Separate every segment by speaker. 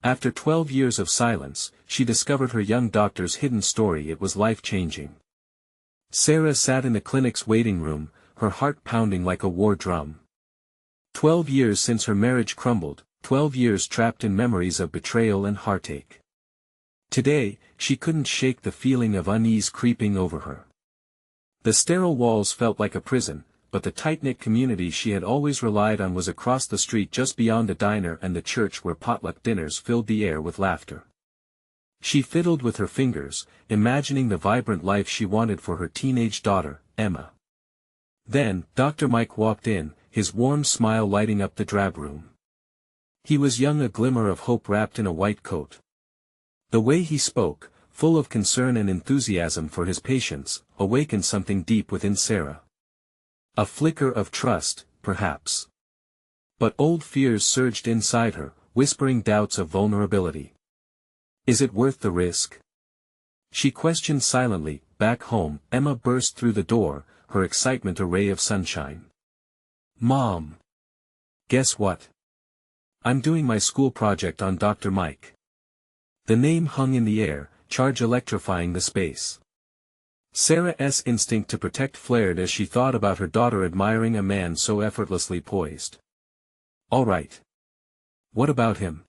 Speaker 1: After 12 years of silence, she discovered her young doctor's hidden story. It was life-changing. Sarah sat in the clinic's waiting room, her heart pounding like a war drum. 12 years since her marriage crumbled, 12 years trapped in memories of betrayal and heartache. Today, she couldn't shake the feeling of unease creeping over her. The sterile walls felt like a prison, but the tight-knit community she had always relied on was across the street just beyond a diner and the church where potluck dinners filled the air with laughter. She fiddled with her fingers, imagining the vibrant life she wanted for her teenage daughter, Emma. Then, Dr. Mike walked in, his warm smile lighting up the drab room. He was young, a glimmer of hope wrapped in a white coat. The way he spoke, full of concern and enthusiasm for his patients, awakened something deep within Sarah. A flicker of trust, perhaps. But old fears surged inside her, whispering doubts of vulnerability. Is it worth the risk? She questioned silently. Back home, Emma burst through the door, her excitement a ray of sunshine. Mom! Guess what? I'm doing my school project on Dr. Mike. The name hung in the air, charge electrifying the space. Sarah's instinct to protect flared as she thought about her daughter admiring a man so effortlessly poised. All right. What about him?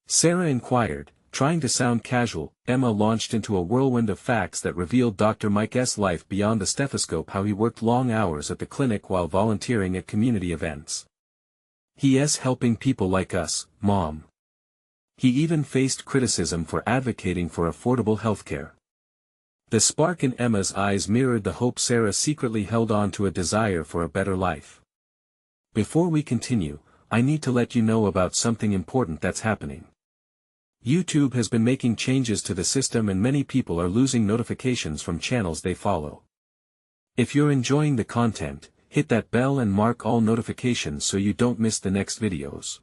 Speaker 1: Sarah inquired, trying to sound casual. Emma launched into a whirlwind of facts that revealed Dr. Mike's life beyond the stethoscope, how he worked long hours at the clinic while volunteering at community events. He's helping people like us, Mom. He even faced criticism for advocating for affordable healthcare. The spark in Emma's eyes mirrored the hope Sarah secretly held on to, a desire for a better life. Before we continue, I need to let you know about something important that's happening. YouTube has been making changes to the system and many people are losing notifications from channels they follow. If you're enjoying the content, hit that bell and mark all notifications so you don't miss the next videos.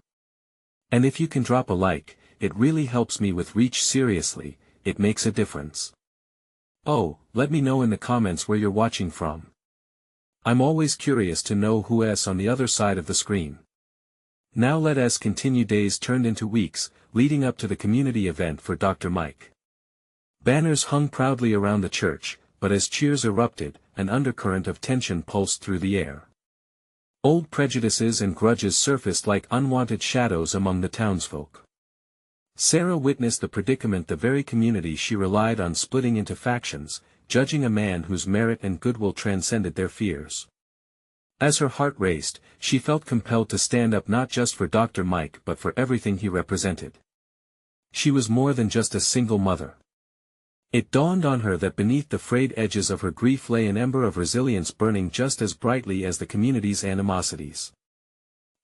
Speaker 1: And if you can drop a like, it really helps me with reach. Seriously, it makes a difference. Oh, let me know in the comments where you're watching from. I'm always curious to know who's on the other side of the screen. Now let us continue. Days turned into weeks, leading up to the community event for Dr. Mike. Banners hung proudly around the church, but as cheers erupted, an undercurrent of tension pulsed through the air. Old prejudices and grudges surfaced like unwanted shadows among the townsfolk. Sarah witnessed the predicament the very community she relied on splitting into factions, judging a man whose merit and goodwill transcended their fears. As her heart raced, she felt compelled to stand up, not just for Dr. Mike but for everything he represented. She was more than just a single mother. It dawned on her that beneath the frayed edges of her grief lay an ember of resilience burning just as brightly as the community's animosities.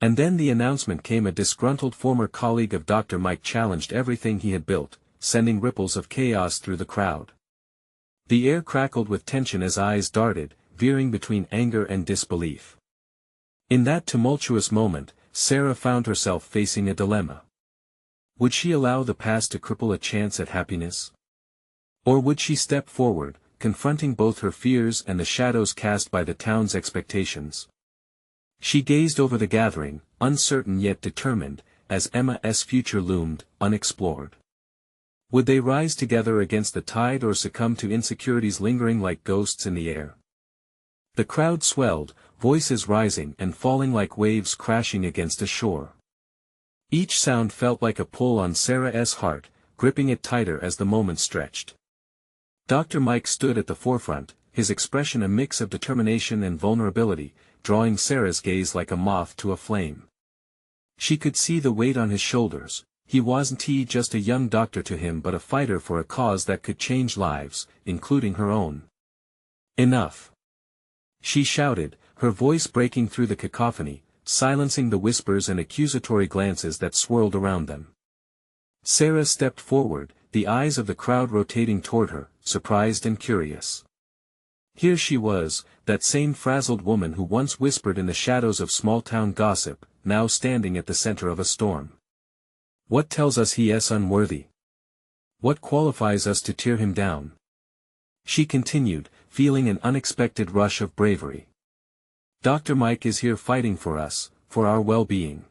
Speaker 1: And then the announcement came. A disgruntled former colleague of Dr. Mike challenged everything he had built, sending ripples of chaos through the crowd. The air crackled with tension as eyes darted, veering between anger and disbelief. In that tumultuous moment, Sarah found herself facing a dilemma. Would she allow the past to cripple a chance at happiness? Or would she step forward, confronting both her fears and the shadows cast by the town's expectations? She gazed over the gathering, uncertain yet determined, as Emma's future loomed, unexplored. Would they rise together against the tide or succumb to insecurities lingering like ghosts in the air? The crowd swelled, voices rising and falling like waves crashing against a shore. Each sound felt like a pull on Sarah's heart, gripping it tighter as the moment stretched. Dr. Mike stood at the forefront, his expression a mix of determination and vulnerability, drawing Sarah's gaze like a moth to a flame. She could see the weight on his shoulders. He wasn't just a young doctor to him but a fighter for a cause that could change lives, including her own. Enough! She shouted, her voice breaking through the cacophony, silencing the whispers and accusatory glances that swirled around them. Sarah stepped forward, the eyes of the crowd rotating toward her, surprised and curious. Here she was, that same frazzled woman who once whispered in the shadows of small-town gossip, now standing at the center of a storm. What tells us he is unworthy? What qualifies us to tear him down? She continued, feeling an unexpected rush of bravery. Dr. Mike is here fighting for us, for our well-being.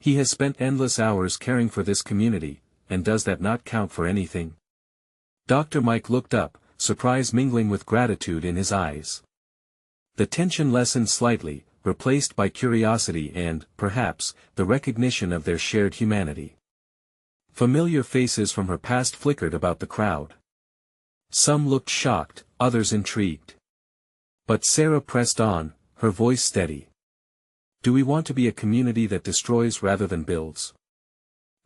Speaker 1: He has spent endless hours caring for this community, and does that not count for anything? Dr. Mike looked up, surprise mingling with gratitude in his eyes. The tension lessened slightly, replaced by curiosity and, perhaps, the recognition of their shared humanity. Familiar faces from her past flickered about the crowd. Some looked shocked, others intrigued. But Sarah pressed on, her voice steady. Do we want to be a community that destroys rather than builds?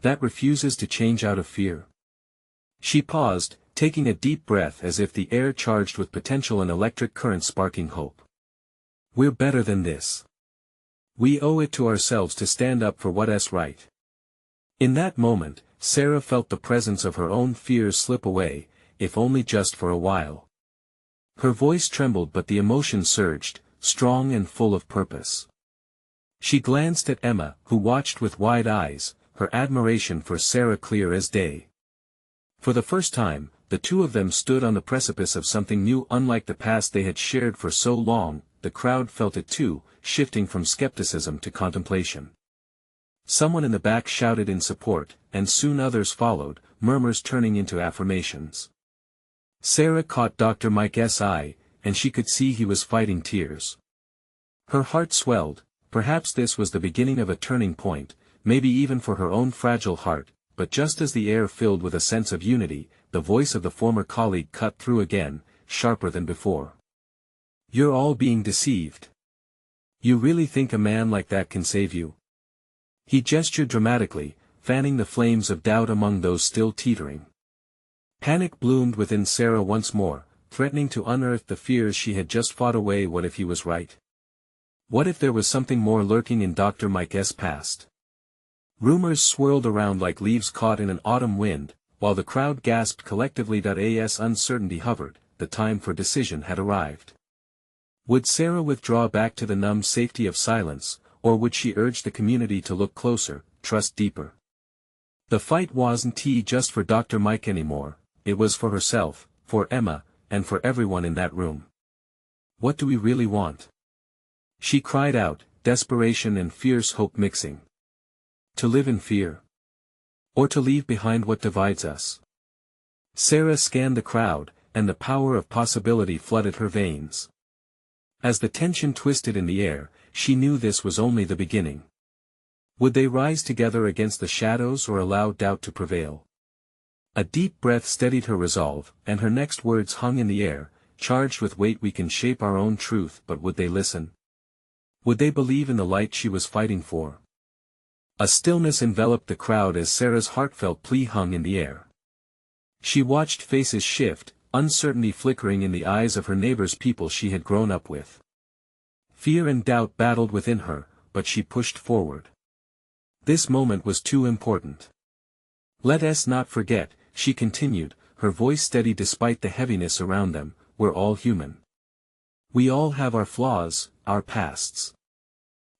Speaker 1: That refuses to change out of fear? She paused, taking a deep breath as if the air charged with potential and electric current sparking hope. We're better than this. We owe it to ourselves to stand up for what's right. In that moment, Sarah felt the presence of her own fears slip away, if only just for a while. Her voice trembled but the emotion surged, strong and full of purpose. She glanced at Emma, who watched with wide eyes, her admiration for Sarah clear as day. For the first time, the two of them stood on the precipice of something new unlike the past they had shared for so long. The crowd felt it too, shifting from skepticism to contemplation. Someone in the back shouted in support, and soon others followed, murmurs turning into affirmations. Sarah caught Dr. Mike's eye, and she could see he was fighting tears. Her heart swelled. Perhaps this was the beginning of a turning point, maybe even for her own fragile heart, but just as the air filled with a sense of unity, the voice of the former colleague cut through again, sharper than before. You're all being deceived. You really think a man like that can save you? He gestured dramatically, fanning the flames of doubt among those still teetering. Panic bloomed within Sarah once more, threatening to unearth the fears she had just fought away. What if he was right? What if there was something more lurking in Dr. Mike's past? Rumors swirled around like leaves caught in an autumn wind, while the crowd gasped collectively. As uncertainty hovered, the time for decision had arrived. Would Sarah withdraw back to the numb safety of silence, or would she urge the community to look closer, trust deeper? The fight wasn't just for Dr. Mike anymore, it was for herself, for Emma, and for everyone in that room. What do we really want? She cried out, desperation and fierce hope mixing. To live in fear? Or to leave behind what divides us? Sarah scanned the crowd, and the power of possibility flooded her veins. As the tension twisted in the air, she knew this was only the beginning. Would they rise together against the shadows or allow doubt to prevail? A deep breath steadied her resolve, and her next words hung in the air, charged with weight. We can shape our own truth, but would they listen? Would they believe in the light she was fighting for? A stillness enveloped the crowd as Sarah's heartfelt plea hung in the air. She watched faces shift, uncertainty flickering in the eyes of her neighbors, people she had grown up with. Fear and doubt battled within her, but she pushed forward. This moment was too important. Let us not forget, she continued, her voice steady despite the heaviness around them, we're all human. We all have our flaws, our pasts.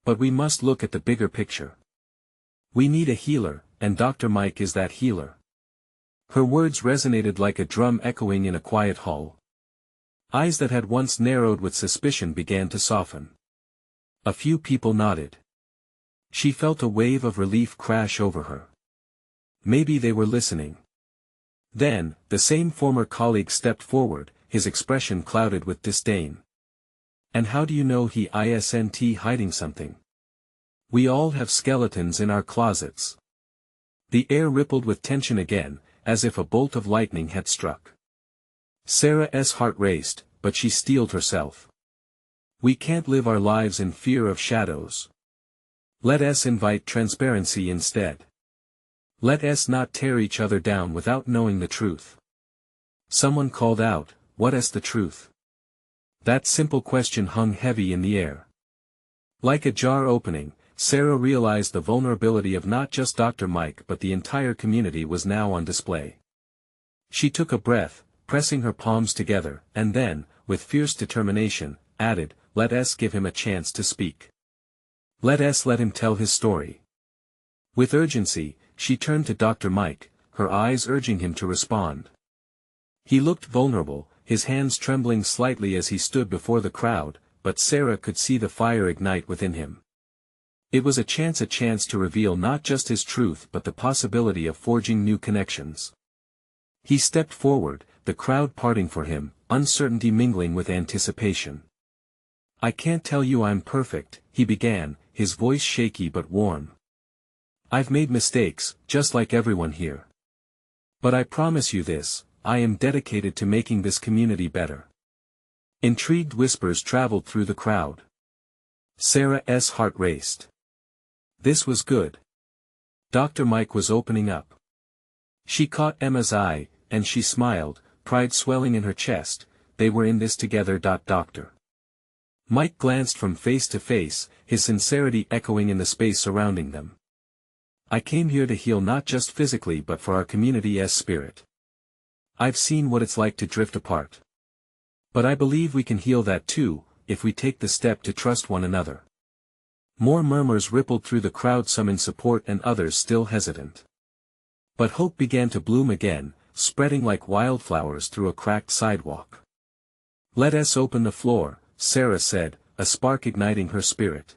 Speaker 1: But we must look at the bigger picture. We need a healer, and Dr. Mike is that healer. Her words resonated like a drum echoing in a quiet hall. Eyes that had once narrowed with suspicion began to soften. A few people nodded. She felt a wave of relief crash over her. Maybe they were listening. Then, the same former colleague stepped forward, his expression clouded with disdain. And how do you know he isn't hiding something? We all have skeletons in our closets. The air rippled with tension again, as if a bolt of lightning had struck. Sarah's heart raced, but she steeled herself. We can't live our lives in fear of shadows. Let us invite transparency instead. Let us not tear each other down without knowing the truth. Someone called out, what is the truth? That simple question hung heavy in the air. Like a jar opening, Sarah realized the vulnerability of not just Dr. Mike but the entire community was now on display. She took a breath, pressing her palms together, and then, with fierce determination, added, let us give him a chance to speak. Let us let him tell his story. With urgency, she turned to Dr. Mike, her eyes urging him to respond. He looked vulnerable, his hands trembling slightly as he stood before the crowd, but Sarah could see the fire ignite within him. It was a chance to reveal not just his truth but the possibility of forging new connections. He stepped forward, the crowd parting for him, uncertainty mingling with anticipation. "I can't tell you I'm perfect," he began, his voice shaky but warm. "I've made mistakes, just like everyone here. But I promise you this, I am dedicated to making this community better." Intrigued whispers traveled through the crowd. Sarah's heart raced. This was good. Dr. Mike was opening up. She caught Emma's eye, and she smiled, pride swelling in her chest. They were in this together. Dr. Mike glanced from face to face, his sincerity echoing in the space surrounding them. "I came here to heal not just physically but for our community's spirit. I've seen what it's like to drift apart. But I believe we can heal that too, if we take the step to trust one another." More murmurs rippled through the crowd, some in support and others still hesitant. But hope began to bloom again, spreading like wildflowers through a cracked sidewalk. "Let us open the floor," Sarah said, a spark igniting her spirit.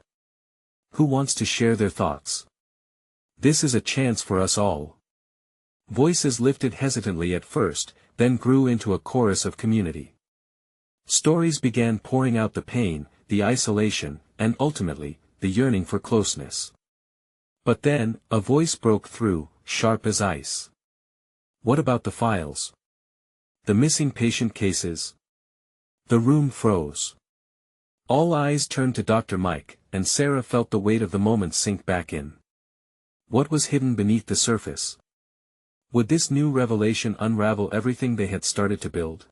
Speaker 1: "Who wants to share their thoughts? This is a chance for us all." Voices lifted hesitantly at first, then grew into a chorus of community. Stories began pouring out, the pain, the isolation, and ultimately, the yearning for closeness. But then, a voice broke through, sharp as ice. "What about the files? The missing patient cases?" The room froze. All eyes turned to Dr. Mike, and Sarah felt the weight of the moment sink back in. What was hidden beneath the surface? Would this new revelation unravel everything they had started to build?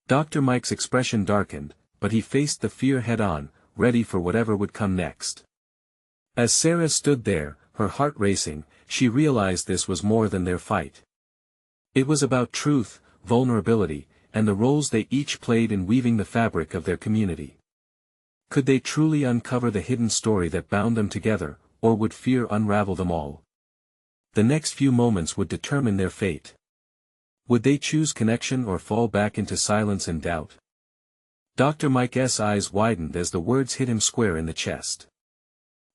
Speaker 1: Dr. Mike's expression darkened, but he faced the fear head-on, ready for whatever would come next. As Sarah stood there, her heart racing, she realized this was more than their fight. It was about truth, vulnerability, and the roles they each played in weaving the fabric of their community. Could they truly uncover the hidden story that bound them together, or would fear unravel them all? The next few moments would determine their fate. Would they choose connection or fall back into silence and doubt? Dr. Mike's eyes widened as the words hit him square in the chest.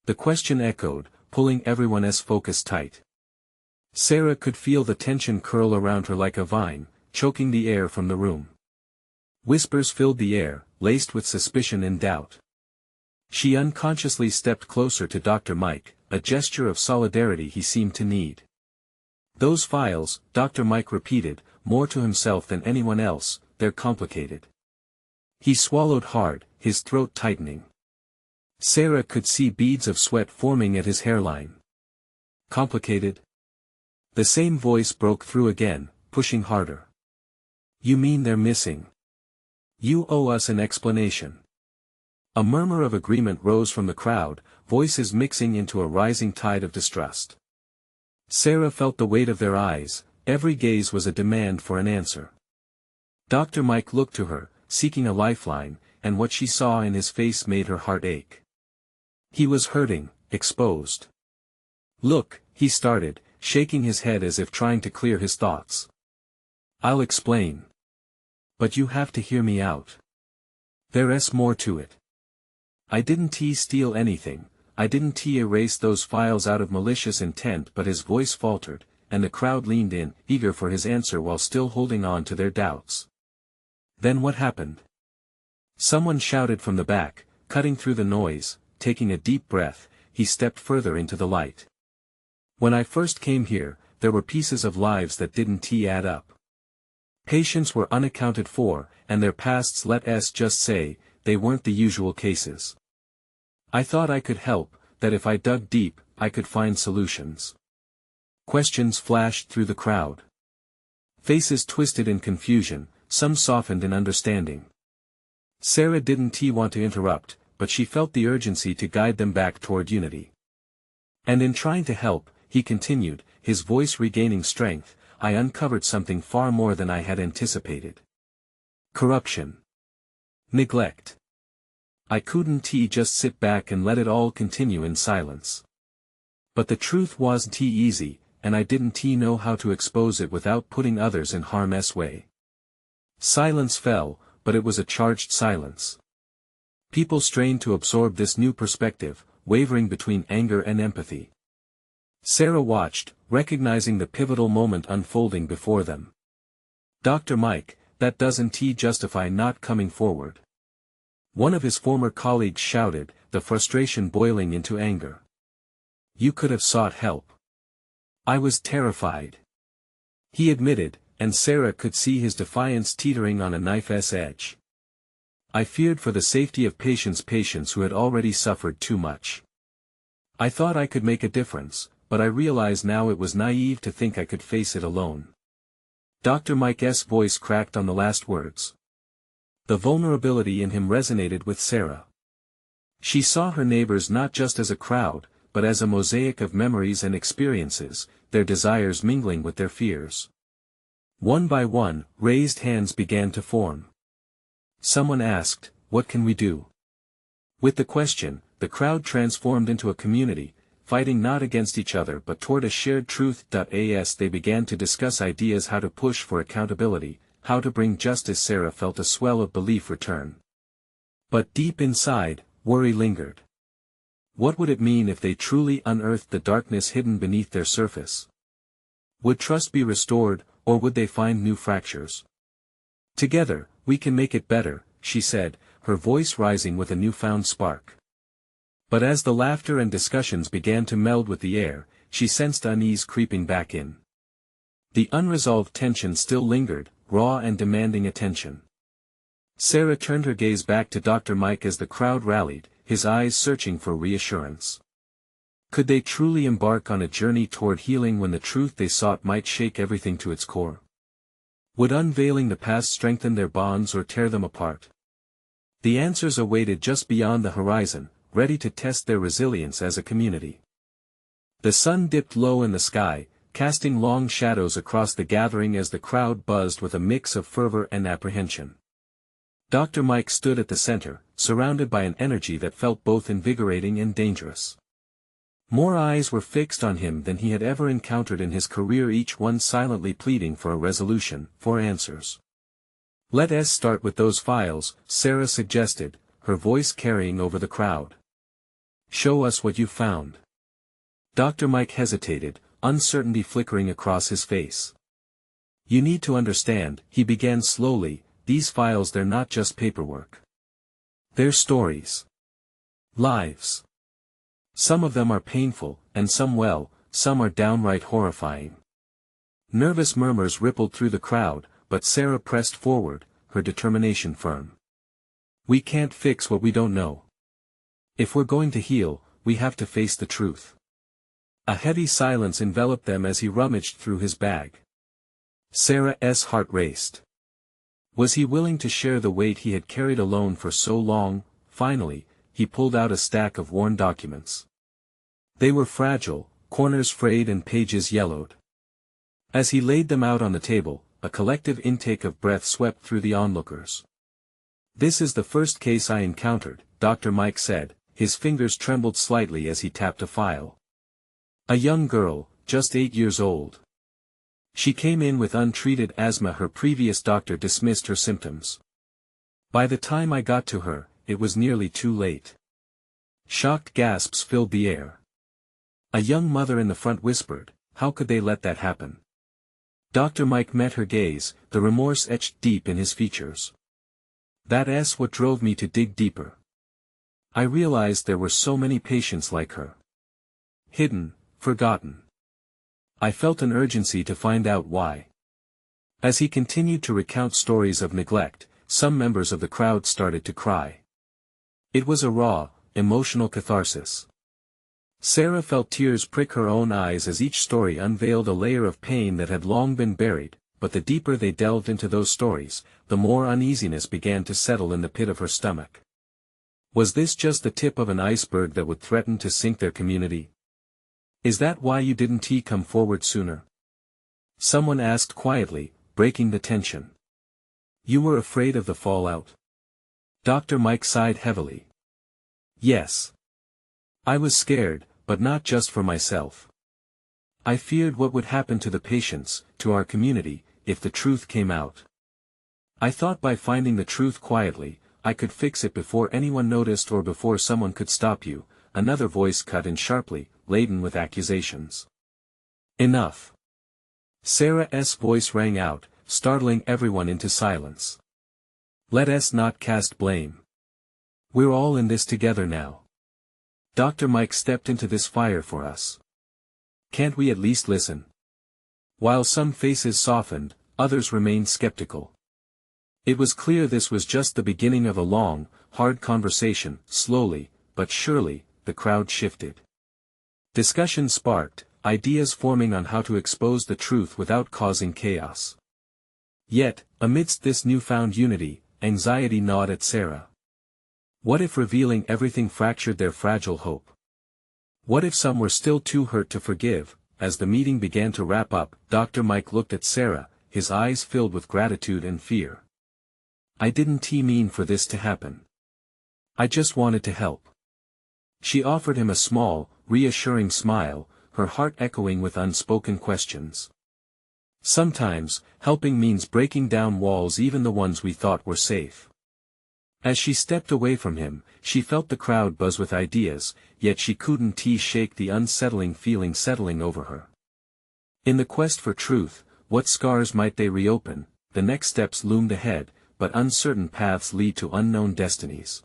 Speaker 1: The question echoed, pulling everyone's focus tight. Sarah could feel the tension curl around her like a vine, choking the air from the room. Whispers filled the air, laced with suspicion and doubt. She unconsciously stepped closer to Dr. Mike, a gesture of solidarity he seemed to need. "Those files," Dr. Mike repeated, more to himself than anyone else, "they're complicated." He swallowed hard, his throat tightening. Sarah could see beads of sweat forming at his hairline. "Complicated?" The same voice broke through again, pushing harder. "You mean they're missing? You owe us an explanation." A murmur of agreement rose from the crowd, voices mixing into a rising tide of distrust. Sarah felt the weight of their eyes, every gaze was a demand for an answer. Dr. Mike looked to her, seeking a lifeline, and what she saw in his face made her heart ache. He was hurting, exposed. "Look," he started, shaking his head as if trying to clear his thoughts. "I'll explain. But you have to hear me out. There's more to it. I didn't steal anything, I didn't erase those files out of malicious intent." But his voice faltered, and the crowd leaned in, eager for his answer while still holding on to their doubts. "Then what happened?" Someone shouted from the back, cutting through the noise. Taking a deep breath, he stepped further into the light. "When I first came here, there were pieces of lives that didn't add up. Patients were unaccounted for, and their pasts, let's just say, they weren't the usual cases. I thought I could help, that if I dug deep, I could find solutions." Questions flashed through the crowd. Faces twisted in confusion, some softened in understanding. Sarah didn't want to interrupt, but she felt the urgency to guide them back toward unity. "And in trying to help," he continued, his voice regaining strength, "I uncovered something far more than I had anticipated. Corruption. Neglect. I couldn't just sit back and let it all continue in silence. But the truth wasn't easy, and I didn't know how to expose it without putting others in harm's way." Silence fell, but it was a charged silence. People strained to absorb this new perspective, wavering between anger and empathy. Sarah watched, recognizing the pivotal moment unfolding before them. "Dr. Mike, that doesn't justify not coming forward," one of his former colleagues shouted, the frustration boiling into anger. "You could have sought help." "I was terrified," he admitted, and Sarah could see his defiance teetering on a knife's edge. "I feared for the safety of patients who had already suffered too much. I thought I could make a difference, but I realize now it was naive to think I could face it alone." Dr. Mike's voice cracked on the last words. The vulnerability in him resonated with Sarah. She saw her neighbors not just as a crowd, but as a mosaic of memories and experiences, their desires mingling with their fears. One by one, raised hands began to form. Someone asked, "What can we do?" With the question, the crowd transformed into a community, fighting not against each other but toward a shared truth. As they began to discuss ideas how to push for accountability, how to bring justice, Sarah felt a swell of belief return. But deep inside, worry lingered. What would it mean if they truly unearthed the darkness hidden beneath their surface? Would trust be restored, or would they find new fractures? "Together, we can make it better," she said, her voice rising with a newfound spark. But as the laughter and discussions began to meld with the air, she sensed unease creeping back in. The unresolved tension still lingered, raw and demanding attention. Sarah turned her gaze back to Dr. Mike as the crowd rallied, his eyes searching for reassurance. Could they truly embark on a journey toward healing when the truth they sought might shake everything to its core? Would unveiling the past strengthen their bonds or tear them apart? The answers awaited just beyond the horizon, ready to test their resilience as a community. The sun dipped low in the sky, casting long shadows across the gathering as the crowd buzzed with a mix of fervor and apprehension. Dr. Mike stood at the center, surrounded by an energy that felt both invigorating and dangerous. More eyes were fixed on him than he had ever encountered in his career, each one silently pleading for a resolution, for answers. "Let us start with those files," Sarah suggested, her voice carrying over the crowd. "Show us what you found." Dr. Mike hesitated, uncertainty flickering across his face. "You need to understand," he began slowly, "these files, they're not just paperwork. They're stories. Lives. Some of them are painful, and some are downright horrifying." Nervous murmurs rippled through the crowd, but Sarah pressed forward, her determination firm. "We can't fix what we don't know. If we're going to heal, we have to face the truth." A heavy silence enveloped them as he rummaged through his bag. Sarah's heart raced. Was he willing to share the weight he had carried alone for so long? Finally, he pulled out a stack of worn documents. They were fragile, corners frayed and pages yellowed. As he laid them out on the table, a collective intake of breath swept through the onlookers. "This is the first case I encountered," Dr. Mike said, his fingers trembled slightly as he tapped a file. "A young girl, just 8 years old. She came in with untreated asthma. Her previous doctor dismissed her symptoms. By the time I got to her, it was nearly too late." Shocked gasps filled the air. A young mother in the front whispered, "How could they let that happen?" Dr. Mike met her gaze, the remorse etched deep in his features. "That's what drove me to dig deeper. I realized there were so many patients like her. Hidden, forgotten. I felt an urgency to find out why." As he continued to recount stories of neglect, some members of the crowd started to cry. It was a raw, emotional catharsis. Sarah felt tears prick her own eyes as each story unveiled a layer of pain that had long been buried, but the deeper they delved into those stories, the more uneasiness began to settle in the pit of her stomach. Was this just the tip of an iceberg that would threaten to sink their community? "Is that why you didn't come forward sooner?" someone asked quietly, breaking the tension. "You were afraid of the fallout?" Dr. Mike sighed heavily. "Yes. I was scared, but not just for myself. I feared what would happen to the patients, to our community, if the truth came out. I thought by finding the truth quietly, I could fix it before anyone noticed or before someone could stop you. another voice cut in sharply, laden with accusations. Enough. Sarah's voice rang out, startling everyone into silence. Let us not cast blame. We're all in this together now. Dr. Mike stepped into this fire for us. Can't we at least listen? While some faces softened, others remained skeptical. It was clear this was just the beginning of a long, hard conversation. Slowly, but surely, the crowd shifted. Discussion sparked, ideas forming on how to expose the truth without causing chaos. Yet, amidst this newfound unity, anxiety gnawed at Sarah. What if revealing everything fractured their fragile hope? What if some were still too hurt to forgive? As the meeting began to wrap up, Dr. Mike looked at Sarah, his eyes filled with gratitude and fear. I didn't mean for this to happen. I just wanted to help. She offered him a small, reassuring smile, her heart echoing with unspoken questions. Sometimes, helping means breaking down walls, even the ones we thought were safe. As she stepped away from him, she felt the crowd buzz with ideas, yet she couldn't shake the unsettling feeling settling over her. In the quest for truth, what scars might they reopen? The next steps loomed ahead, but uncertain paths lead to unknown destinies.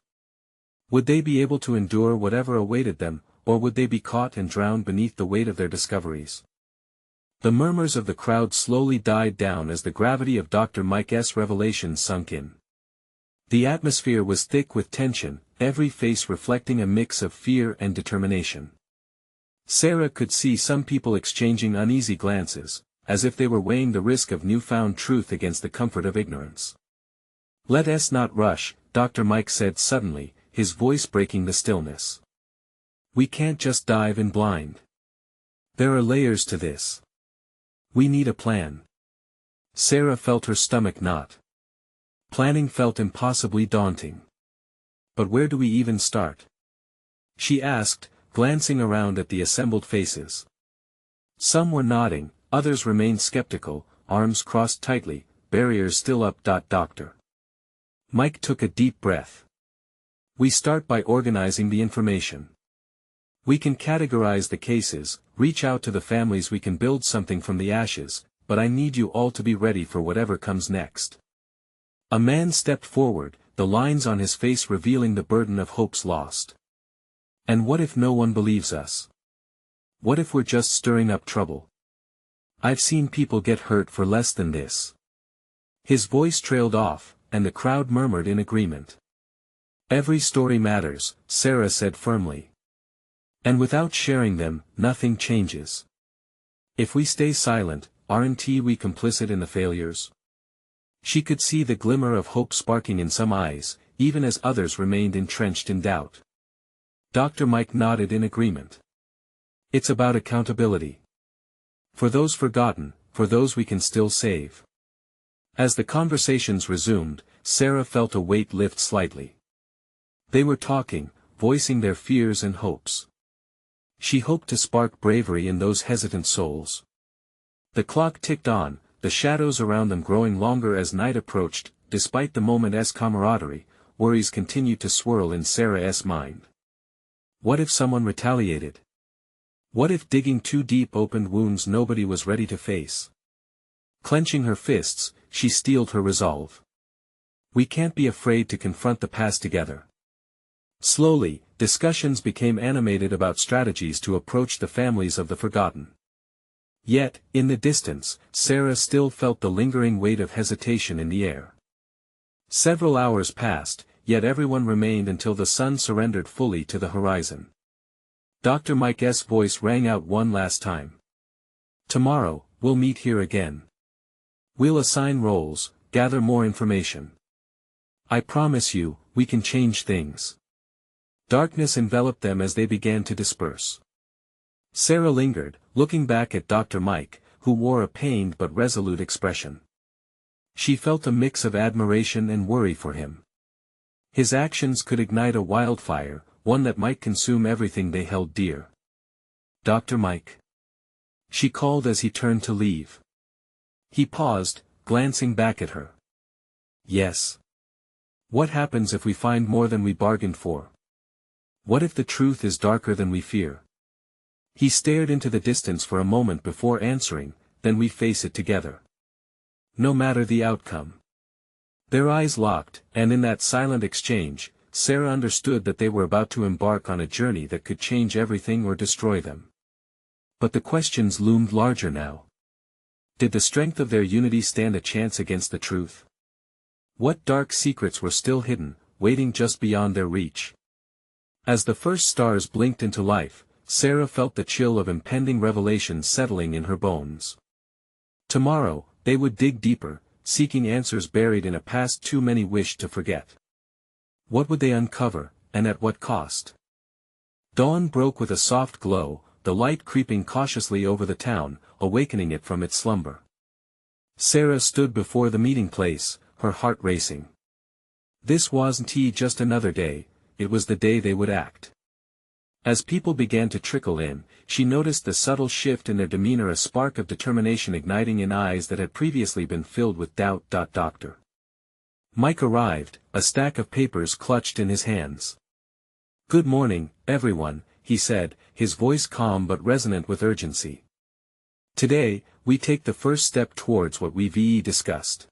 Speaker 1: Would they be able to endure whatever awaited them, or would they be caught and drowned beneath the weight of their discoveries? The murmurs of the crowd slowly died down as the gravity of Dr. Mike's revelations sunk in. The atmosphere was thick with tension, every face reflecting a mix of fear and determination. Sarah could see some people exchanging uneasy glances, as if they were weighing the risk of newfound truth against the comfort of ignorance. Let us not rush, Dr. Mike said suddenly, his voice breaking the stillness. We can't just dive in blind. There are layers to this. We need a plan. Sarah felt her stomach knot. Planning felt impossibly daunting. But where do we even start? She asked, glancing around at the assembled faces. Some were nodding, others remained skeptical, arms crossed tightly, barriers still up. Dr. Mike took a deep breath. We start by organizing the information. We can categorize the cases, reach out to the families, we can build something from the ashes, but I need you all to be ready for whatever comes next. A man stepped forward, the lines on his face revealing the burden of hopes lost. And what if no one believes us? What if we're just stirring up trouble? I've seen people get hurt for less than this. His voice trailed off, and the crowd murmured in agreement. Every story matters, Sarah said firmly. And without sharing them, nothing changes. If we stay silent, aren't we complicit in the failures? She could see the glimmer of hope sparking in some eyes, even as others remained entrenched in doubt. Dr. Mike nodded in agreement. It's about accountability. For those forgotten, for those we can still save. As the conversations resumed, Sarah felt a weight lift slightly. They were talking, voicing their fears and hopes. She hoped to spark bravery in those hesitant souls. The clock ticked on, the shadows around them growing longer as night approached. Despite the moment's camaraderie, worries continued to swirl in Sarah's mind. What if someone retaliated? What if digging too deep opened wounds nobody was ready to face? Clenching her fists, she steeled her resolve. We can't be afraid to confront the past together. Slowly, discussions became animated about strategies to approach the families of the forgotten. Yet, in the distance, Sarah still felt the lingering weight of hesitation in the air. Several hours passed, yet everyone remained until the sun surrendered fully to the horizon. Dr. Mike's voice rang out one last time. Tomorrow, we'll meet here again. We'll assign roles, gather more information. I promise you, we can change things. Darkness enveloped them as they began to disperse. Sarah lingered, looking back at Dr. Mike, who wore a pained but resolute expression. She felt a mix of admiration and worry for him. His actions could ignite a wildfire, one that might consume everything they held dear. Dr. Mike. She called as he turned to leave. He paused, glancing back at her. Yes. What happens if we find more than we bargained for? What if the truth is darker than we fear? He stared into the distance for a moment before answering, then we face it together. No matter the outcome. Their eyes locked, and in that silent exchange, Sarah understood that they were about to embark on a journey that could change everything or destroy them. But the questions loomed larger now. Did the strength of their unity stand a chance against the truth? What dark secrets were still hidden, waiting just beyond their reach? As the first stars blinked into life, Sarah felt the chill of impending revelation settling in her bones. Tomorrow, they would dig deeper, seeking answers buried in a past too many wished to forget. What would they uncover, and at what cost? Dawn broke with a soft glow, the light creeping cautiously over the town, awakening it from its slumber. Sarah stood before the meeting place, her heart racing. This wasn't just another day, it was the day they would act. As people began to trickle in, she noticed the subtle shift in their demeanor, a spark of determination igniting in eyes that had previously been filled with doubt. Dr. Mike arrived, a stack of papers clutched in his hands. "Good morning, everyone," he said, his voice calm but resonant with urgency. "Today, we take the first step towards what we've discussed.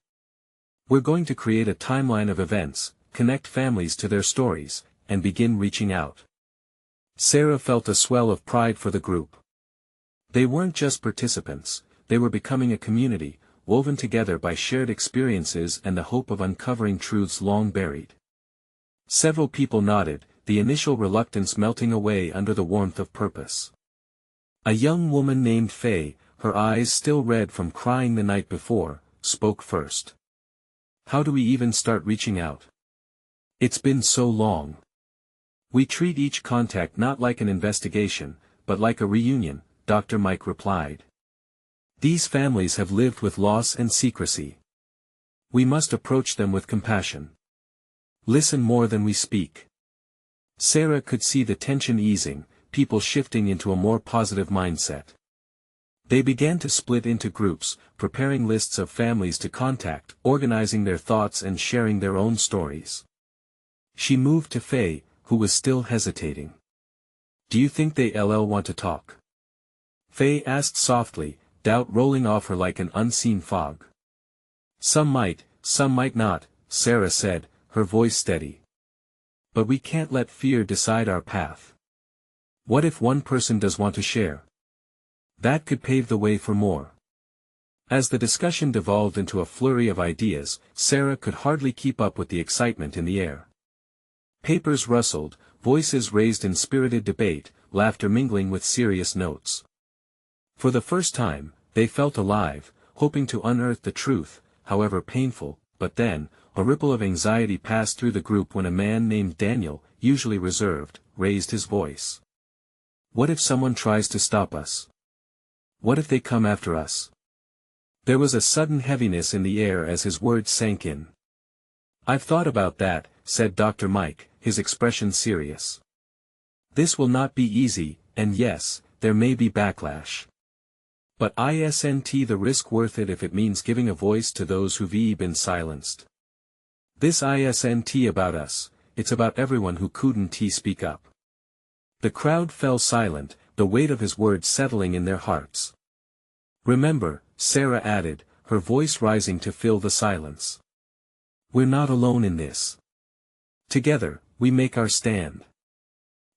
Speaker 1: We're going to create a timeline of events, connect families to their stories, and begin reaching out." Sarah felt a swell of pride for the group. They weren't just participants, they were becoming a community, woven together by shared experiences and the hope of uncovering truths long buried. Several people nodded, the initial reluctance melting away under the warmth of purpose. A young woman named Faye, her eyes still red from crying the night before, spoke first. "How do we even start reaching out? It's been so long. We treat each contact not like an investigation, but like a reunion," Dr. Mike replied. "These families have lived with loss and secrecy. We must approach them with compassion. Listen more than we speak." Sarah could see the tension easing, people shifting into a more positive mindset. They began to split into groups, preparing lists of families to contact, organizing their thoughts and sharing their own stories. She moved to Faye, who was still hesitating. "Do you think they'll want to talk?" Faye asked softly, doubt rolling off her like an unseen fog. Some might not," Sarah said, her voice steady. "But we can't let fear decide our path. What if one person does want to share? That could pave the way for more." As the discussion devolved into a flurry of ideas, Sarah could hardly keep up with the excitement in the air. Papers rustled, voices raised in spirited debate, laughter mingling with serious notes. For the first time, they felt alive, hoping to unearth the truth, however painful, but then, a ripple of anxiety passed through the group when a man named Daniel, usually reserved, raised his voice. "What if someone tries to stop us? What if they come after us?" There was a sudden heaviness in the air as his words sank in. "I've thought about that," said Dr. Mike, his expression serious. "This will not be easy, and yes, there may be backlash. But isn't the risk worth it if it means giving a voice to those who've been silenced? This isn't about us, it's about everyone who couldn't speak up." The crowd fell silent, the weight of his words settling in their hearts. "Remember," Sarah added, her voice rising to fill the silence. "We're not alone in this. Together, we make our stand."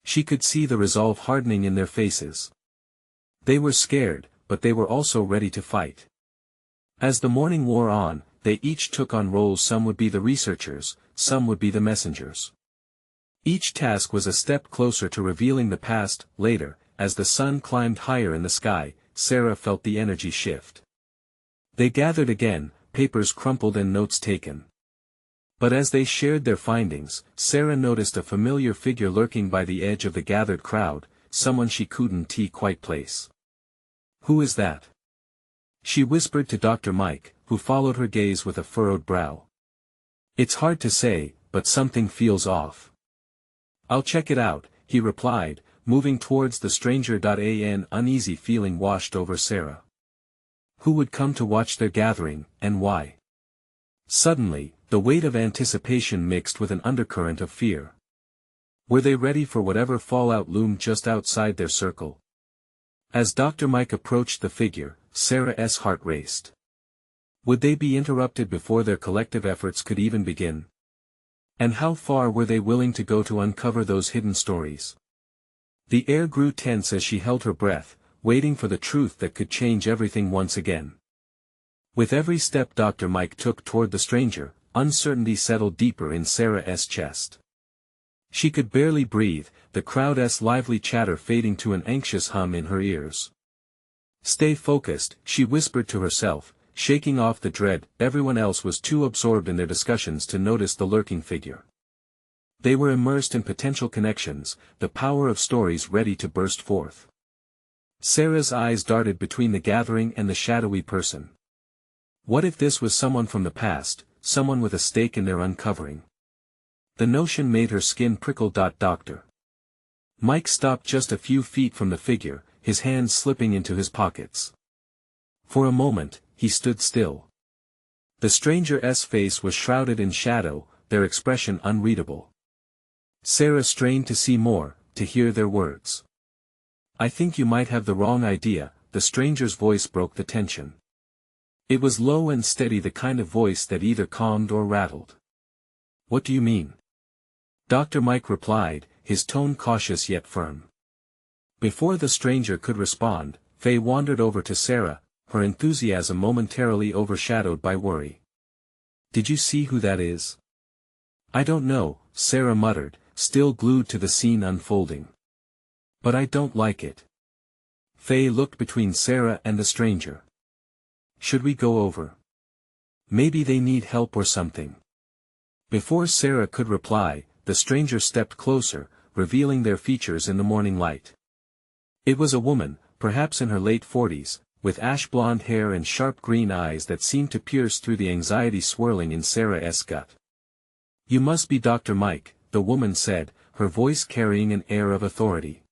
Speaker 1: She could see the resolve hardening in their faces. They were scared, but they were also ready to fight. As the morning wore on, they each took on roles. Some would be the researchers, some would be the messengers. Each task was a step closer to revealing the past. Later, as the sun climbed higher in the sky, Sarah felt the energy shift. They gathered again, papers crumpled and notes taken. But as they shared their findings, Sarah noticed a familiar figure lurking by the edge of the gathered crowd, someone she couldn't quite place. "Who is that?" she whispered to Dr. Mike, who followed her gaze with a furrowed brow. "It's hard to say, but something feels off." "I'll check it out," he replied, moving towards the stranger. An uneasy feeling washed over Sarah. Who would come to watch their gathering, and why? Suddenly, the weight of anticipation mixed with an undercurrent of fear. Were they ready for whatever fallout loomed just outside their circle? As Dr. Mike approached the figure, Sarah's heart raced. Would they be interrupted before their collective efforts could even begin? And how far were they willing to go to uncover those hidden stories? The air grew tense as she held her breath, waiting for the truth that could change everything once again. With every step Dr. Mike took toward the stranger, uncertainty settled deeper in Sarah's chest. She could barely breathe, the crowd's lively chatter fading to an anxious hum in her ears. Stay focused, she whispered to herself, shaking off the dread. Everyone else was too absorbed in their discussions to notice the lurking figure. They were immersed in potential connections, the power of stories ready to burst forth. Sarah's eyes darted between the gathering and the shadowy person. What if this was someone from the past, someone with a stake in their uncovering? The notion made her skin prickle. Dr. Mike stopped just a few feet from the figure, his hands slipping into his pockets. For a moment, he stood still. The stranger's face was shrouded in shadow, their expression unreadable. Sarah strained to see more, to hear their words. "I think you might have the wrong idea," the stranger's voice broke the tension. It was low and steady, the kind of voice that either calmed or rattled. "What do you mean?" Dr. Mike replied, his tone cautious yet firm. Before the stranger could respond, Faye wandered over to Sarah, her enthusiasm momentarily overshadowed by worry. "Did you see who that is?" "I don't know," Sarah muttered, still glued to the scene unfolding. "But I don't like it." Faye looked between Sarah and the stranger. "Should we go over? Maybe they need help or something." Before Sarah could reply, the stranger stepped closer, revealing their features in the morning light. It was a woman, perhaps in her late 40s, with ash-blonde hair and sharp green eyes that seemed to pierce through the anxiety swirling in Sarah's gut. "You must be Dr. Mike," the woman said, her voice carrying an air of authority.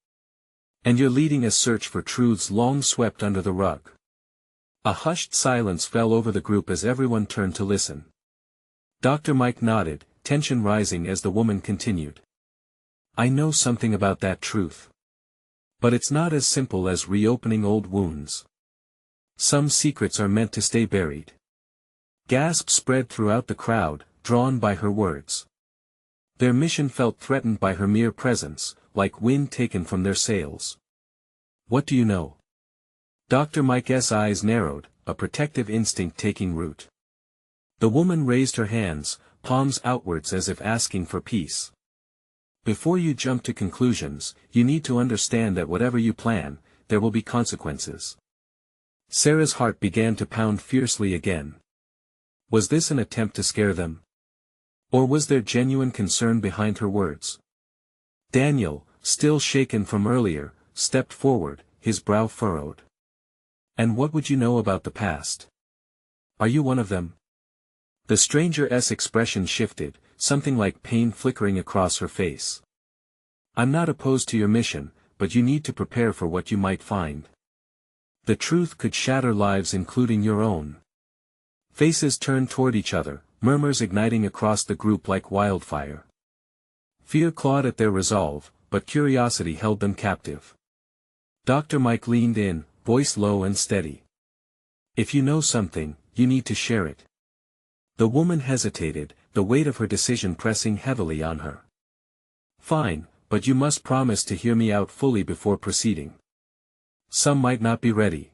Speaker 1: "And you're leading a search for truths long swept under the rug." A hushed silence fell over the group as everyone turned to listen. Dr. Mike nodded, tension rising as the woman continued. "I know something about that truth. But it's not as simple as reopening old wounds. Some secrets are meant to stay buried." Gasps spread throughout the crowd, drawn by her words. Their mission felt threatened by her mere presence, like wind taken from their sails. "What do you know?" Dr. Mike's eyes narrowed, a protective instinct taking root. The woman raised her hands, palms outwards as if asking for peace. "Before you jump to conclusions, you need to understand that whatever you plan, there will be consequences." Sarah's heart began to pound fiercely again. Was this an attempt to scare them? Or was there genuine concern behind her words? Daniel, still shaken from earlier, stepped forward, his brow furrowed. "And what would you know about the past? Are you one of them?" The stranger's expression shifted, something like pain flickering across her face. "I'm not opposed to your mission, but you need to prepare for what you might find. The truth could shatter lives including your own." Faces turned toward each other, murmurs igniting across the group like wildfire. Fear clawed at their resolve, but curiosity held them captive. Dr. Mike leaned in, voice low and steady. "If you know something, you need to share it." The woman hesitated, the weight of her decision pressing heavily on her. "Fine, but you must promise to hear me out fully before proceeding. Some might not be ready."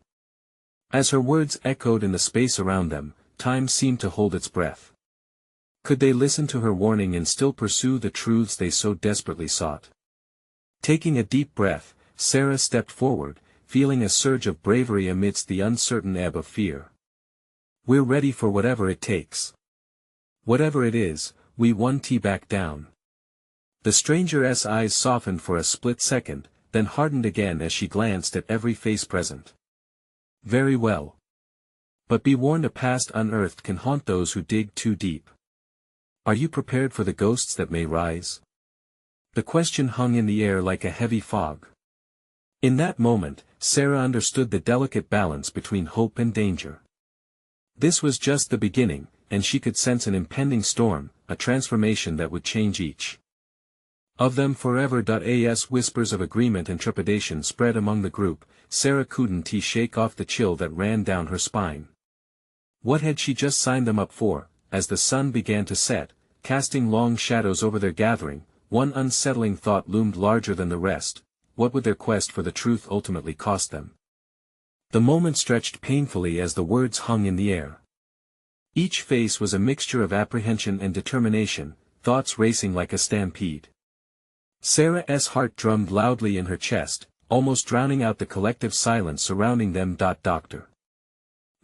Speaker 1: As her words echoed in the space around them, time seemed to hold its breath. Could they listen to her warning and still pursue the truths they so desperately sought? Taking a deep breath, Sarah stepped forward, feeling a surge of bravery amidst the uncertain ebb of fear. "We're ready for whatever it takes. Whatever it is, we won't back down." The stranger's eyes softened for a split second, then hardened again as she glanced at every face present. "Very well. But be warned, a past unearthed can haunt those who dig too deep. Are you prepared for the ghosts that may rise?" The question hung in the air like a heavy fog. In that moment, Sarah understood the delicate balance between hope and danger. This was just the beginning, and she could sense an impending storm, a transformation that would change each. Of them forever.as whispers of agreement and trepidation spread among the group. Sarah couldn't shake off the chill that ran down her spine. What had she just signed them up for? As the sun began to set, casting long shadows over their gathering, one unsettling thought loomed larger than the rest: what would their quest for the truth ultimately cost them? The moment stretched painfully as the words hung in the air. Each face was a mixture of apprehension and determination, thoughts racing like a stampede. Sarah's heart drummed loudly in her chest, almost drowning out the collective silence surrounding them. Dr.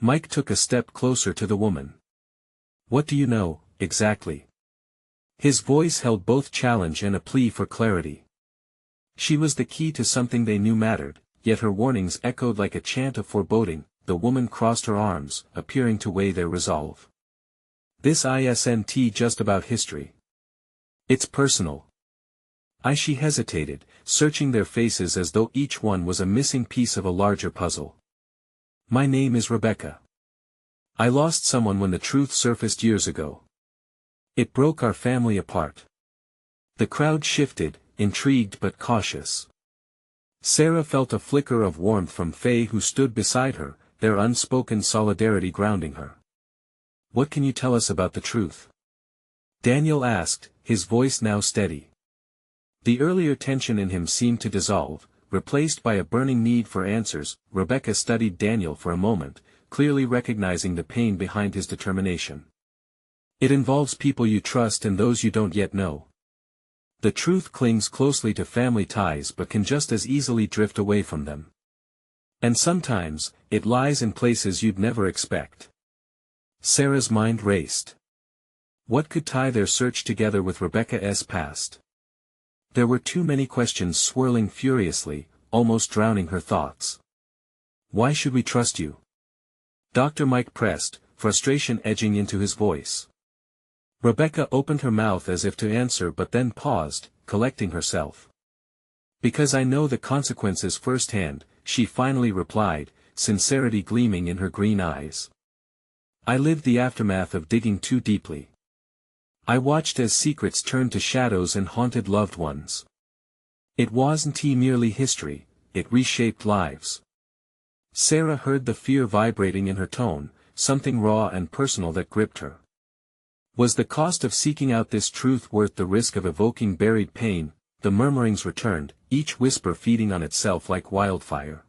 Speaker 1: Mike took a step closer to the woman. What do you know, exactly? His voice held both challenge and a plea for clarity. She was the key to something they knew mattered, yet her warnings echoed like a chant of foreboding. The woman crossed her arms, appearing to weigh their resolve. This isn't just about history. It's personal. She hesitated, searching their faces as though each one was a missing piece of a larger puzzle. My name is Rebecca. I lost someone when the truth surfaced years ago. It broke our family apart. The crowd shifted, intrigued but cautious. Sarah felt a flicker of warmth from Faye, who stood beside her, their unspoken solidarity grounding her. What can you tell us about the truth? Daniel asked, his voice now steady. The earlier tension in him seemed to dissolve, replaced by a burning need for answers. Rebecca studied Daniel for a moment, clearly recognizing the pain behind his determination. It involves people you trust and those you don't yet know. The truth clings closely to family ties but can just as easily drift away from them. And sometimes, it lies in places you'd never expect. Sarah's mind raced. What could tie their search together with Rebecca's past? There were too many questions swirling furiously, almost drowning her thoughts. Why should we trust you? Dr. Mike pressed, frustration edging into his voice. Rebecca opened her mouth as if to answer but then paused, collecting herself. Because I know the consequences firsthand, she finally replied, sincerity gleaming in her green eyes. I lived the aftermath of digging too deeply. I watched as secrets turned to shadows and haunted loved ones. It wasn't merely history, it reshaped lives. Sarah heard the fear vibrating in her tone, something raw and personal that gripped her. Was the cost of seeking out this truth worth the risk of evoking buried pain? The murmurings returned, each whisper feeding on itself like wildfire.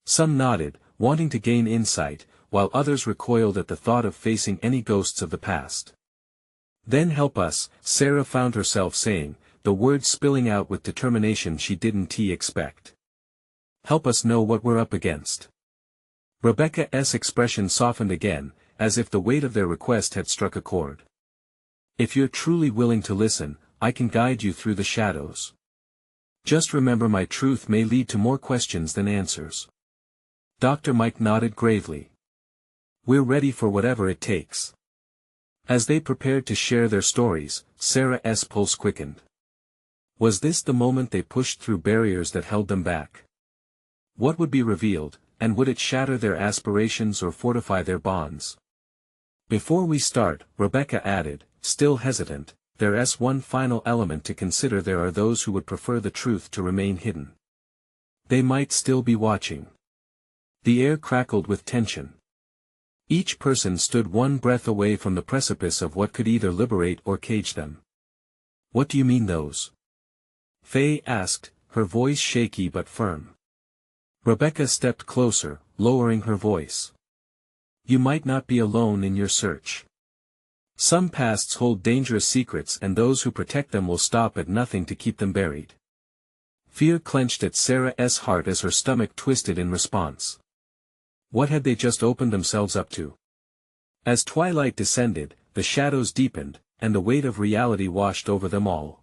Speaker 1: Some nodded, wanting to gain insight, while others recoiled at the thought of facing any ghosts of the past. Then help us, Sarah found herself saying, the words spilling out with determination she didn't expect. Help us know what we're up against. Rebecca's expression softened again, as if the weight of their request had struck a chord. If you're truly willing to listen, I can guide you through the shadows. Just remember, my truth may lead to more questions than answers. Dr. Mike nodded gravely. We're ready for whatever it takes. As they prepared to share their stories, Sarah's pulse quickened. Was this the moment they pushed through barriers that held them back? What would be revealed, and would it shatter their aspirations or fortify their bonds? Before we start, Rebecca added, still hesitant, there's one final element to consider. There are those who would prefer the truth to remain hidden. They might still be watching. The air crackled with tension. Each person stood one breath away from the precipice of what could either liberate or cage them. What do you mean, those? Faye asked, her voice shaky but firm. Rebecca stepped closer, lowering her voice. You might not be alone in your search. Some pasts hold dangerous secrets, and those who protect them will stop at nothing to keep them buried. Fear clenched at Sarah's heart as her stomach twisted in response. What had they just opened themselves up to? As twilight descended, the shadows deepened, and the weight of reality washed over them all.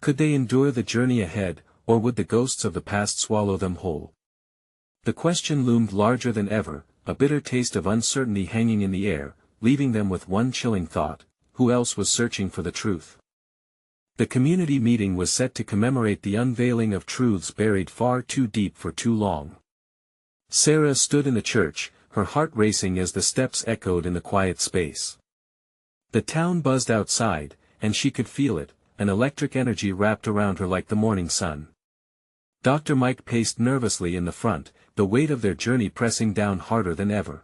Speaker 1: Could they endure the journey ahead, or would the ghosts of the past swallow them whole? The question loomed larger than ever, a bitter taste of uncertainty hanging in the air, leaving them with one chilling thought: who else was searching for the truth? The community meeting was set to commemorate the unveiling of truths buried far too deep for too long. Sarah stood in the church, her heart racing as the steps echoed in the quiet space. The town buzzed outside, and she could feel it, an electric energy wrapped around her like the morning sun. Dr. Mike paced nervously in the front, the weight of their journey pressing down harder than ever.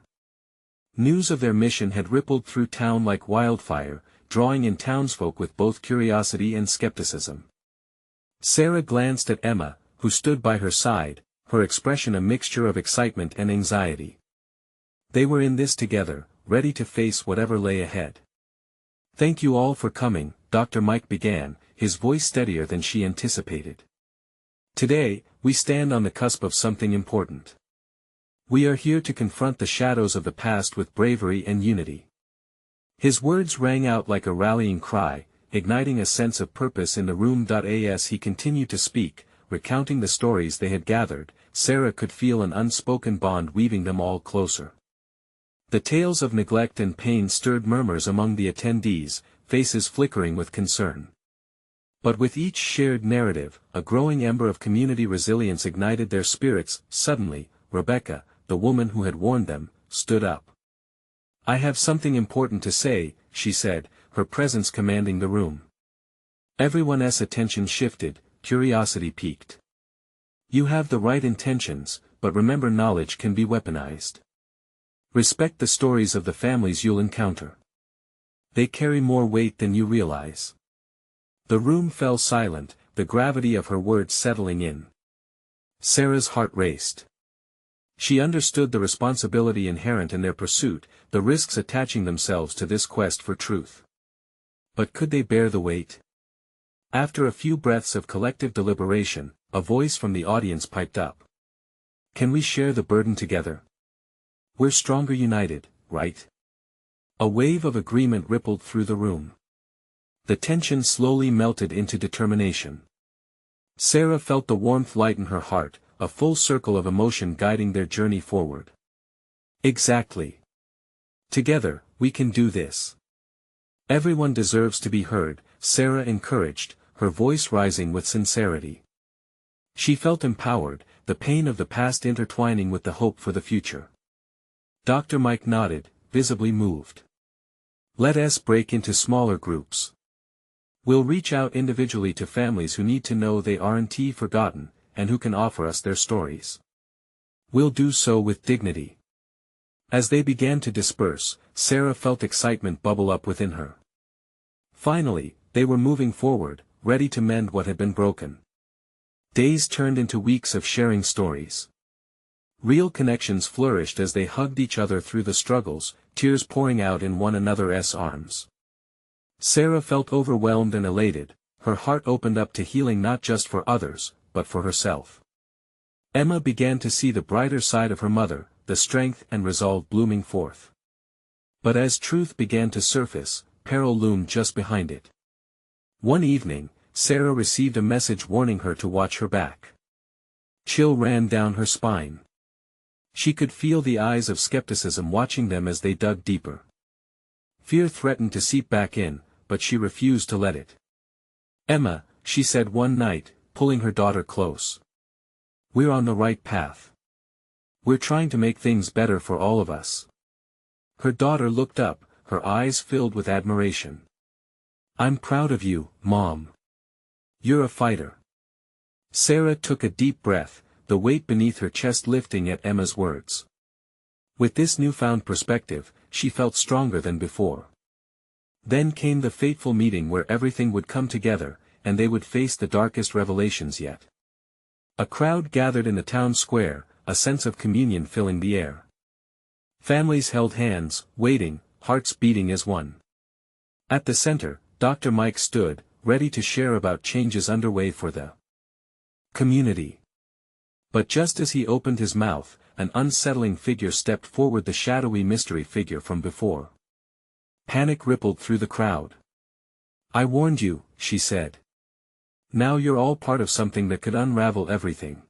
Speaker 1: News of their mission had rippled through town like wildfire, drawing in townsfolk with both curiosity and skepticism. Sarah glanced at Emma, who stood by her side, her expression a mixture of excitement and anxiety. They were in this together, ready to face whatever lay ahead. "Thank you all for coming," Dr. Mike began, his voice steadier than she anticipated. "Today, we stand on the cusp of something important. We are here to confront the shadows of the past with bravery and unity." His words rang out like a rallying cry, igniting a sense of purpose in the room. As he continued to speak, recounting the stories they had gathered, Sarah could feel an unspoken bond weaving them all closer. The tales of neglect and pain stirred murmurs among the attendees, faces flickering with concern. But with each shared narrative, a growing ember of community resilience ignited their spirits. Suddenly, Rebecca, the woman who had warned them, stood up. "I have something important to say," she said, her presence commanding the room. Everyone's attention shifted, curiosity piqued. "You have the right intentions, but remember, knowledge can be weaponized. Respect the stories of the families you'll encounter. They carry more weight than you realize." The room fell silent, the gravity of her words settling in. Sarah's heart raced. She understood the responsibility inherent in their pursuit, the risks attaching themselves to this quest for truth. But could they bear the weight? After a few breaths of collective deliberation, a voice from the audience piped up. "Can we share the burden together? We're stronger united, right?" A wave of agreement rippled through the room. The tension slowly melted into determination. Sarah felt the warmth lighten her heart, a full circle of emotion guiding their journey forward. "Exactly. Together, we can do this. Everyone deserves to be heard," Sarah encouraged, her voice rising with sincerity. She felt empowered, the pain of the past intertwining with the hope for the future. Dr. Mike nodded, visibly moved. "Let us break into smaller groups. We'll reach out individually to families who need to know they aren't forgotten, and who can offer us their stories. We'll do so with dignity." As they began to disperse, Sarah felt excitement bubble up within her. Finally, they were moving forward, ready to mend what had been broken. Days turned into weeks of sharing stories. Real connections flourished as they hugged each other through the struggles, tears pouring out in one another's arms. Sarah felt overwhelmed and elated, her heart opened up to healing not just for others, but for herself. Emma began to see the brighter side of her mother, the strength and resolve blooming forth. But as truth began to surface, peril loomed just behind it. One evening, Sarah received a message warning her to watch her back. Chill ran down her spine. She could feel the eyes of skepticism watching them as they dug deeper. Fear threatened to seep back in, but she refused to let it. "Emma," she said one night, pulling her daughter close. "We're on the right path. We're trying to make things better for all of us." Her daughter looked up, her eyes filled with admiration. "I'm proud of you, Mom. You're a fighter." Sarah took a deep breath, the weight beneath her chest lifting at Emma's words. With this newfound perspective, she felt stronger than before. Then came the fateful meeting where everything would come together, and they would face the darkest revelations yet. A crowd gathered in the town square, a sense of communion filling the air. Families held hands, waiting, hearts beating as one. At the center, Dr. Mike stood, ready to share about changes underway for the community. But just as he opened his mouth, an unsettling figure stepped forward, the shadowy mystery figure from before. Panic rippled through the crowd. "I warned you," she said. "Now you're all part of something that could unravel everything."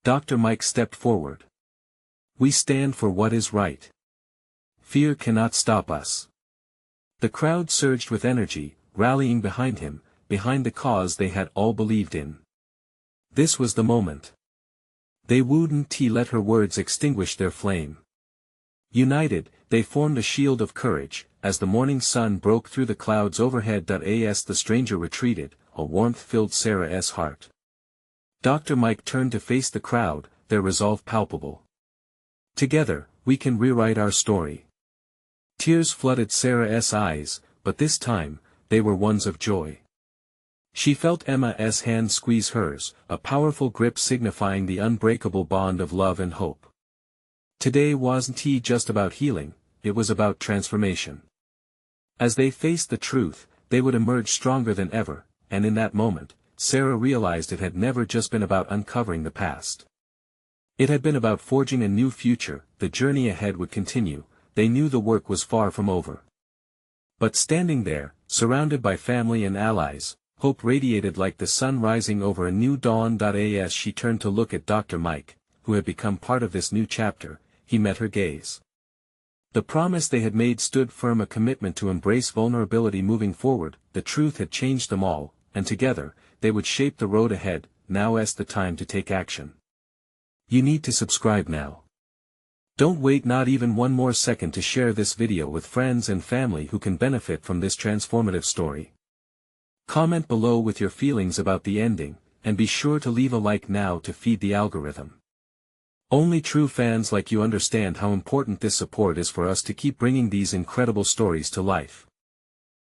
Speaker 1: Dr. Mike stepped forward. "We stand for what is right. Fear cannot stop us." The crowd surged with energy, rallying behind him, behind the cause they had all believed in. This was the moment. They wouldn't let her words extinguish their flame. United, they formed a shield of courage. As the morning sun broke through the clouds overhead. As the stranger retreated, a warmth filled Sarah's heart. Dr. Mike turned to face the crowd, their resolve palpable. Together, we can rewrite our story. Tears flooded Sarah's eyes, but this time, they were ones of joy. She felt Emma's hand squeeze hers, a powerful grip signifying the unbreakable bond of love and hope. Today wasn't just about healing, it was about transformation. As they faced the truth, they would emerge stronger than ever, and in that moment, Sarah realized it had never just been about uncovering the past. It had been about forging a new future. The journey ahead would continue. They knew the work was far from over. But standing there, surrounded by family and allies, hope radiated like the sun rising over a new dawn. As she turned to look at Dr. Mike, who had become part of this new chapter, he met her gaze. The promise they had made stood firm, a commitment to embrace vulnerability moving forward. The truth had changed them all, and together, they would shape the road ahead. Now's the time to take action. You need to subscribe now. Don't wait not even one more second to share this video with friends and family who can benefit from this transformative story. Comment below with your feelings about the ending, and be sure to leave a like now to feed the algorithm. Only true fans like you understand how important this support is for us to keep bringing these incredible stories to life.